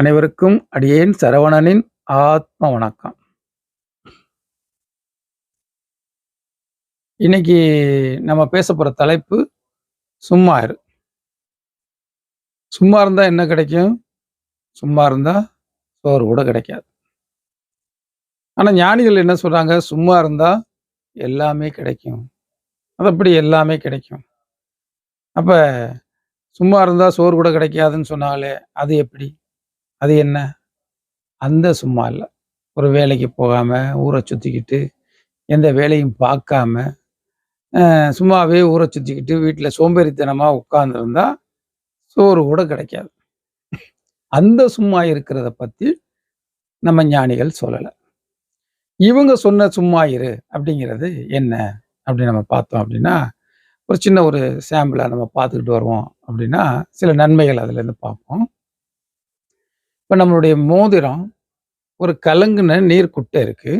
அனைவருக்கும் அடியேன் சரவணனின் ஆத்ம வணக்கம். இன்னைக்கு நம்ம பேச போற தலைப்பு சும்மா இரு. சும்மா இருந்தா என்ன கிடைக்கும்? சும்மா இருந்தா சோறு கூட கிடைக்காது. ஆனா ஞானிகள் என்ன சொல்றாங்க? சும்மா இருந்தா எல்லாமே கிடைக்கும். அது எப்படி எல்லாமே கிடைக்கும்? அப்ப சும்மா இருந்தா சோறு கூட கிடைக்காதுன்னு சொன்னாங்களே, அது எப்படி? அது என்ன? அந்த சும்மா இல்ல. ஒரு வேலைக்கு போகாம, ஊர சுத்திக்கிட்டு, எந்த வேலையும் பார்க்காம, சும்மாவே ஊர சுத்திக்கிட்டு வீட்ல சோம்பேறித்தனமா உட்கார்ந்திருந்தா சோறு கூட கிடைக்காது. அந்த சும்மா இருக்கிறத பத்தி நம்ம ஞானிகள் சொல்லல. இவங்க சொன்ன சும்மா இரு அப்படிங்கிறது என்ன? அப்படின்னு நம்ம பார்த்தோம் அப்படின்னா, ஒரு சின்ன ஒரு சாம்பிளா நம்ம பார்த்துக்கிட்டு வருவோம் அப்படின்னா, சில நன்மைகள் அதுலேருந்து பார்ப்போம். இப்ப நம்மளுடைய மோதிரம் ஒரு கலங்கின நீர்க்குட்டை இருக்கு.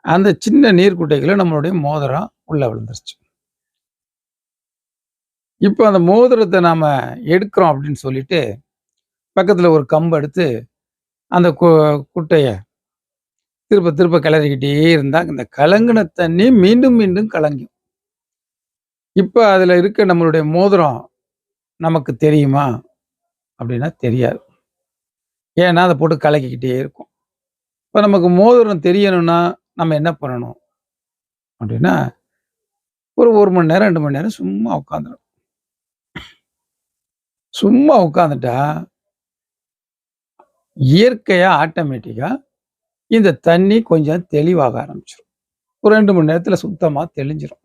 அந்த சின்ன நீர்க்குட்டைக்குள்ள நம்மளுடைய மோதிரம் உள்ள விழுந்துருச்சு. இப்ப அந்த மோதிரத்த நாம எடுக்கிறோம் அப்படின்னு சொல்லிட்டு, பக்கத்துல ஒரு கம்ப எடுத்து அந்த குட்டைய திருப்ப திருப்ப கிளறிக்கிட்டே இருந்தா, இந்த கலங்கின தண்ணி மீண்டும் மீண்டும் கலங்கும். இப்ப அதுல இருக்க நம்மளுடைய மோதிரம் நமக்கு தெரியுமா? அப்படின்னா தெரியாது. ஏன்னா, அத போட்டு கலக்கிக்கிட்டே இருக்கும். இப்ப நமக்கு மோதிரம் தெரியணும்னா, நம்ம என்ன பண்ணணும்? அப்படின்னா, ஒரு 1 மணி நேரம், 2 மணி நேரம் சும்மா உட்காந்துரணும். சும்மா உட்காந்துட்டா, இயற்கையா ஆட்டோமேட்டிக்கா இந்த தண்ணி கொஞ்சம் தெளிவாக ஆரம்பிச்சுரும். ஒரு 2 மணி நேரத்துல சுத்தமா தெளிஞ்சிரும்.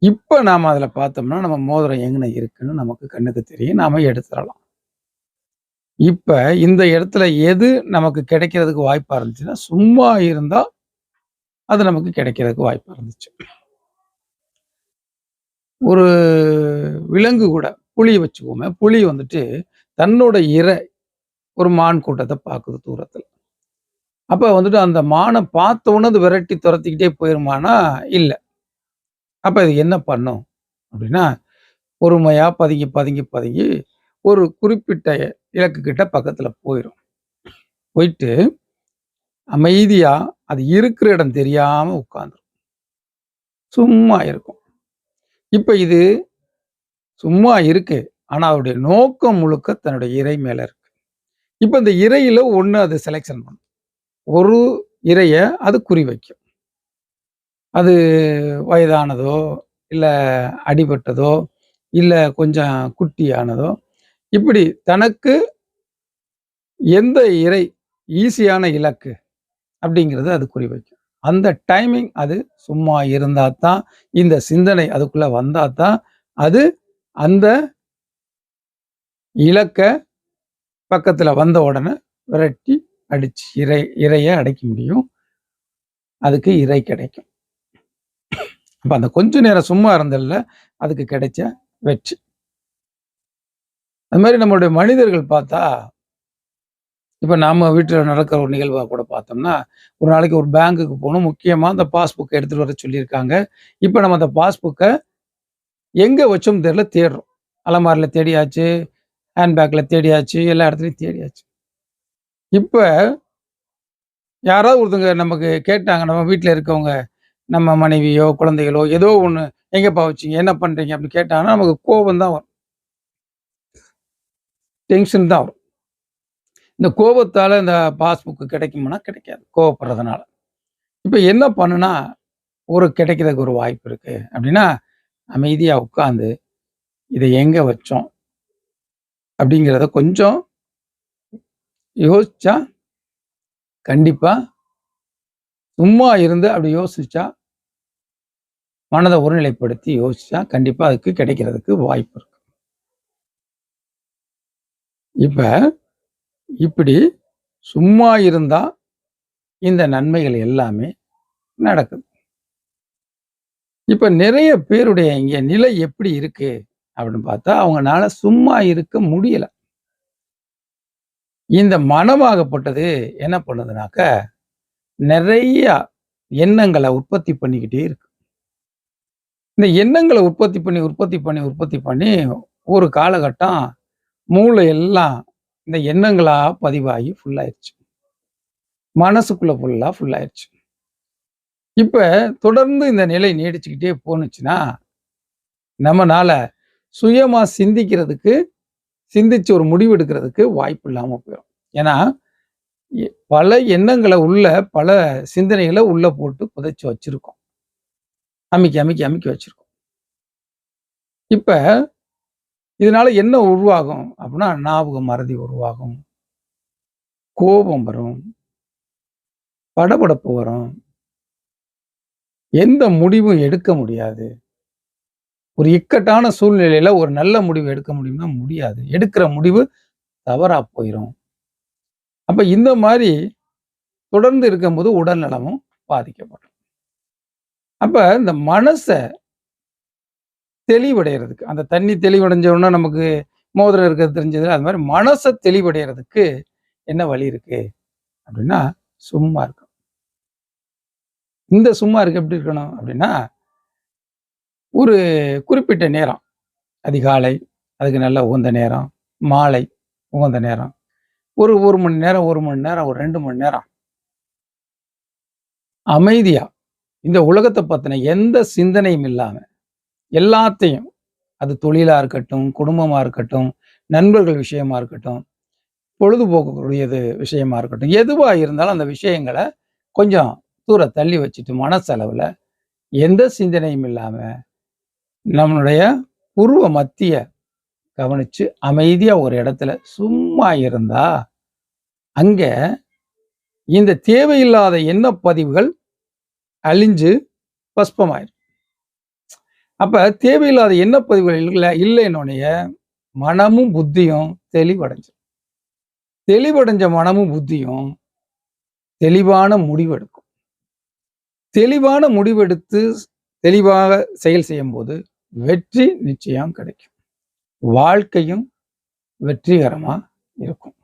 இப்ப நாம அதுல பார்த்தோம்னா, நம்ம மோதிரம் எங்கன இருக்குன்னு நமக்கு கண்ணுக்கு தெரியும். நாம எடுத்துறலாம். இப்ப இந்த இடத்துல எது நமக்கு கிடைக்கிறதுக்கு வாய்ப்பா இருந்துச்சுன்னா, சும்மா இருந்தா அது நமக்கு கிடைக்கிறதுக்கு வாய்ப்பா இருந்துச்சு. ஒரு விலங்கு கூட புலி வச்சுக்குவோமே, புலி வந்துட்டு தன்னோட ஒரு மான் கூட்டத்த பாக்குது தூரத்துல. அப்ப வந்துட்டு அந்த மான பார்த்த உடனே அது விரட்டி துரத்திக்கிட்டே போயிருமான்னா, இல்ல. அப்ப இது என்ன பண்ணும்? அப்படின்னா, பொறுமையா பதுங்கி, பதுங்கி, பதுங்கி ஒரு குறிப்பிட்ட இலக்கு கிட்ட பக்கத்துல போயிரும். போயிட்டு அமைதியா அது இருக்கிற இடம் தெரியாம உட்கார்ந்துரும். சும்மா இருக்கும். இப்ப இது சும்மா இருக்கு. ஆனா, அதோடைய நோக்கம் முழுக்க தன்னுடைய இரை மேல இருக்கு. இப்ப இந்த இரையில ஒண்ணு அது செலக்ஷன் பண்ணும். ஒரு இரைய அது குறி வைக்கும். அது வயதானதோ, இல்ல அடிபட்டதோ, இல்ல கொஞ்சம் குட்டியானதோ, இப்படி தனக்கு எந்த இரை ஈஸியான இலக்கு அப்படிங்கிறத அது குறி வைக்கும். அந்த டைமிங் அது சும்மா இருந்தா தான், இந்த சிந்தனை அதுக்குள்ள வந்தா தான், அது அந்த இலக்க பக்கத்துல வந்த உடனே விரட்டி அடிச்சு இரைய அடைக்க முடியும். அதுக்கு இரை கிடைக்கும். அப்ப அந்த கொஞ்ச நேரம் சும்மா இருந்தல்ல, அதுக்கு கிடைச்ச வெற்றி. அது மாரி நம்மளுடைய மனிதர்கள் பார்த்தா, இப்ப நம்ம வீட்ல நடக்கிற ஒரு நிகழ்வா கூட பார்த்தோம்னா, ஒரு நாளைக்கு ஒரு பேங்குக்கு போணும். முக்கியமா அந்த பாஸ்புக் எடுத்துட்டு வர சொல்லியிருக்காங்க. இப்ப நம்ம அந்த பாஸ்புக்க எங்க வச்சோம்னு தெரியல தேடுறோம். அலமாரில தேடியாச்சு, ஹேண்ட் பேக்ல தேடியாச்சு, எல்லா இடத்துலயும் தேடியாச்சு. இப்ப யாராவது ஒருத்தங்க நமக்கு கேட்டாங்க, நம்ம வீட்ல இருக்கவங்க, நம்ம மனைவியோ, குழந்தைகளோ ஏதோ ஒண்ணு, "எங்கேப்பா வச்சீங்க? என்ன பண்றீங்க?" அப்படின்னு கேட்டாங்கன்னா, நமக்கு கோபம் தான் வரும். டென்ஷன் தான் வரும். இந்த கோபத்தால இந்த பாஸ்புக் கிடைக்குமானா கிடைக்காது. கோவப்படுறதுனால. இப்ப என்ன பண்ணுனா, கிடைக்கிறதுக்கு ஒரு வாய்ப்பு இருக்கு. அப்படின்னா, அமைதியா உட்கார்ந்து, இத எங்க வச்சோம்? அப்படிங்கிறத கொஞ்சம் யோசிச்சா, கண்டிப்பா சும்மா இருந்து அப்படி யோசிச்சா, மனத ஒருநிலைப்படுத்தி யோசிச்சா, கண்டிப்பா அதுக்கு கிடைக்கிறதுக்கு வாய்ப்பு இருக்கு. இப்ப இப்படி சும்மா இருந்தா, இந்த நன்மைகள் எல்லாமே நடக்குது. இப்ப நிறைய பேருடைய இங்க நிலை எப்படி இருக்கு அப்படின்னு பார்த்தா, அவங்கனால சும்மா இருக்க முடியல. இந்த மனமாகப்பட்டது என்ன பண்ணுதுனாக்க, நிறைய எண்ணங்கள உற்பத்தி பண்ணிக்கிட்டே இருக்கு. இந்த எண்ணங்கள உற்பத்தி பண்ணி, உற்பத்தி பண்ணி, உற்பத்தி பண்ணி ஒரு காலகட்டம் மூளை எல்லாம் இந்த எண்ணங்களா பதிவாகி ஃபுல்லாயிருச்சு. மனசுக்குள்ள ஃபுல்லாயிருச்சு. இப்ப தொடர்ந்து இந்த நிலை நீடிச்சுக்கிட்டே போணுச்சுன்னா, நம்மனால சுயமா சிந்திச்சு ஒரு முடிவு எடுக்கிறதுக்கு வாய்ப்பு இல்லாம போயிடும். ஏன்னா, பல எண்ணங்கள பல சிந்தனைகள உள்ள போட்டு புதைச்சு வச்சிருக்கோம். அமுக்கி வச்சிருக்கோம். இப்ப இதனால என்ன உருவாகும் அப்படின்னா, ஞாபக மறதி உருவாகும். கோபம் வரும். படபடப்பு வரும். எந்த முடிவும் எடுக்க முடியாது. ஒரு இக்கட்டான சூழ்நிலையில ஒரு நல்ல முடிவு எடுக்க முடியும்னா முடியாது. எடுக்கிற முடிவு தவறா போயிரும். அப்ப இந்த மாரி தொடர்ந்து இருக்கும்போது உடல் நலமும் பாதிக்கப்படும். அப்ப இந்த மனச தெளிவடையறதுக்கு, அந்த தண்ணி தெளிவடைஞ்ச உடனே நமக்கு மோதிரம் இருக்கிறது தெரிஞ்சதுல, அது மாரி மனச தெளிவடையறதுக்கு என்ன வழி இருக்கு அப்படின்னா, சும்மா இருக்கணும். இந்த சும்மா இருக்க எப்படி இருக்கணும் அப்படின்னா, ஒரு குறிப்பிட்ட நேரம், அதிகாலை அதுக்கு நல்ல உகந்த நேரம், மாலை உகந்த நேரம், ஒரு 1 மணி நேரம், 1 மணி நேரம், ஒரு 2 மணி நேரம் அமைதியா இந்த உலகத்த பத்தின எந்த சிந்தனையும் இல்லாம, எல்லாத்தையும் அது தொழிலா இருக்கட்டும், குடும்பமா இருக்கட்டும், நண்பர்கள் விஷயமா இருக்கட்டும், பொழுதுபோக்குக்கூடியது விஷயமா இருக்கட்டும், எதுவா இருந்தாலும் அந்த விஷயங்கள கொஞ்சம் தூர தள்ளி வச்சுட்டு, மனசளவுல எந்த சிந்தனையும் இல்லாம, நம்மளுடைய உருவ மத்திய கவனிச்சு அமைதியா ஒரு இடத்துல சும்மா இருந்தா, அங்க இந்த தேவையில்லாத எண்ண பதிவுகள் அழிஞ்சு பஸ்பமாயிரும். அப்ப தேவையில்லாத எண்ண பதிவுகள் இல்லைன்னொடைய மனமும் புத்தியும் தெளிவடைஞ்சிரும். தெளிவடைஞ்ச மனமும் புத்தியும் தெளிவான முடிவெடுக்கும். தெளிவான முடிவெடுத்து தெளிவாக செயல் செய்யும்போது வெற்றி நிச்சயம் கிடைக்கும். வாழ்க்கையும் வெற்றிகரமா இருக்கும்.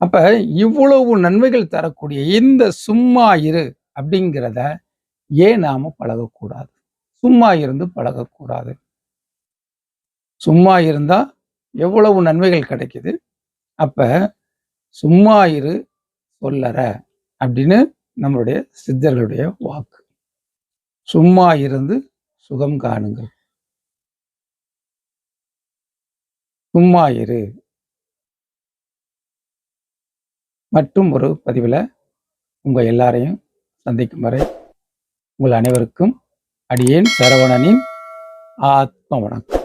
அப்ப இவ்வளவு நன்மைகள் தரக்கூடிய இந்த சும்மா இரு அப்படிங்கிறத ஏன் நாம பழகக்கூடாது? சும்மா இருந்து பழகக்கூடாது. சும்மா இருந்தா எவ்வளவு நன்மைகள் கிடைக்குது. அப்ப சும்மா இரு சொல்லற அப்படின்னு நம்மளுடைய சித்தர்களுடைய வாக்கு. சும்மா இருந்து சுகம் காணுங்கள். சும்மா இரு. மற்றும் ஒரு பதிவுல உங்க எல்லாரையும் சந்திக்கும் வரை உங்கள் அனைவருக்கும் அடியேன் சரவணனின் ஆத்ம வணக்கம்.